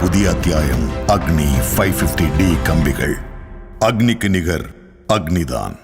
புதிய அத்தியாயம். அக்னி 550D கம்பிகள். அக்னிக்கு நிகர் அக்னிதான்.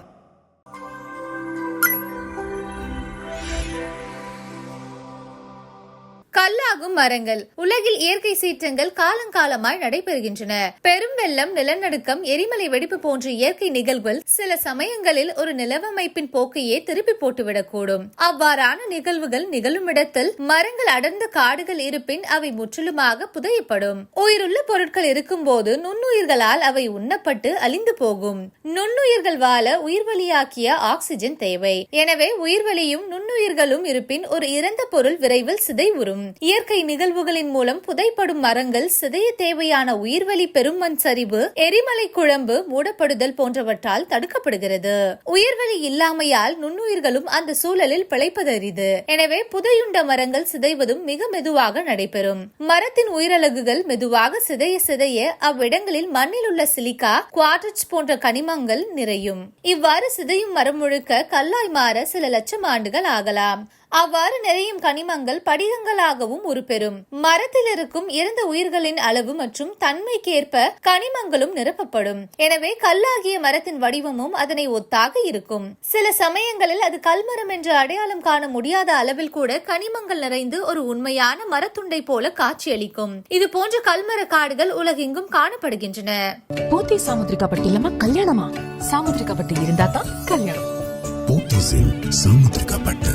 கல்லாகும் மரங்கள். உலகில் இயற்கை சீற்றங்கள் காலங்காலமாய் நடைபெறுகின்றன. பெரும் வெள்ளம், நிலநடுக்கம், எரிமலை வெடிப்பு போன்ற இயற்கை நிகழ்வுகள் சில சமயங்களில் ஒரு நிலவமைப்பின் போக்கையே திருப்பி போட்டுவிடக்கூடும். அவ்வாறான நிகழ்வுகள் நிகழும் இடத்தில் மரங்கள் அடர்ந்த காடுகள் இருப்பின் அவை முற்றிலுமாக புதையப்படும். உயிருள்ள பொருட்கள் இருக்கும் போது நுண்ணுயிர்களால் அவை உண்ணப்பட்டு அழிந்து போகும். நுண்ணுயிர்கள் வாழ உயிர்வளியாக்கிய ஆக்சிஜன் தேவை. எனவே உயிர்வளியும் நுண்ணுயிர்களும் இருப்பின் ஒரு இறந்த பொருள் விரைவில் சிதைவுறும். இயற்கை நிகழ்வுகளின் மூலம் புதைப்படும் மரங்கள் சிதைய தேவையான உயிர்வளி பெருமண் சரிவு, எரிமலை குழம்பு மூடப்படுதல் போன்றவற்றால் தடுக்கப்படுகிறது. உயிர்வளி இல்லாமையால் நுண்ணுயிர்களும் அந்த சூழலில் பிழைப்பதறிது. எனவே புதையுண்ட மரங்கள் சிதைவதும் மிக மெதுவாக நடைபெறும். மரத்தின் உயிரலகுகள் மெதுவாக சிதைய சிதைய அவ்விடங்களில் மண்ணில் உள்ள சிலிக்கா, குவார்ட்ஸ் போன்ற கனிமங்கள் நிறையும். இவ்வாறு சிதையும் மரம் முழுக்க கல்லாய் மாற சில லட்சம் ஆண்டுகள் ஆகலாம். அவ்வாறு நிறையும் கனிமங்கள் படிகங்களாகவும் உருப்பெறும். மரத்தில் இருக்கும் இறந்த உயிர்களின் அளவு மற்றும் தன்மைக்கேற்ப கனிமங்களும் நிரப்பப்படும். எனவே கல்லாகிய மரத்தின் வடிவமும் அதனை ஒத்தாக இருக்கும். சில சமயங்களில் அது கல்மரம் என்று அடையாளம் காண முடியாத அளவில் கூட கனிமங்கள் நிறைந்து ஒரு உண்மையான மரத்துண்டை போல காட்சியளிக்கும். இது போன்ற கல்மர காடுகள் உலகெங்கும் காணப்படுகின்றன. போத்தி சாமுத்திரிகாப்பட்டி இல்லாம கல்யாணமா? சாமுத்திரிகாப்பட்டி இருந்தா தான் கல்யாணம். போத்தீஸில் சாமுத்திரிகாப்பட்டு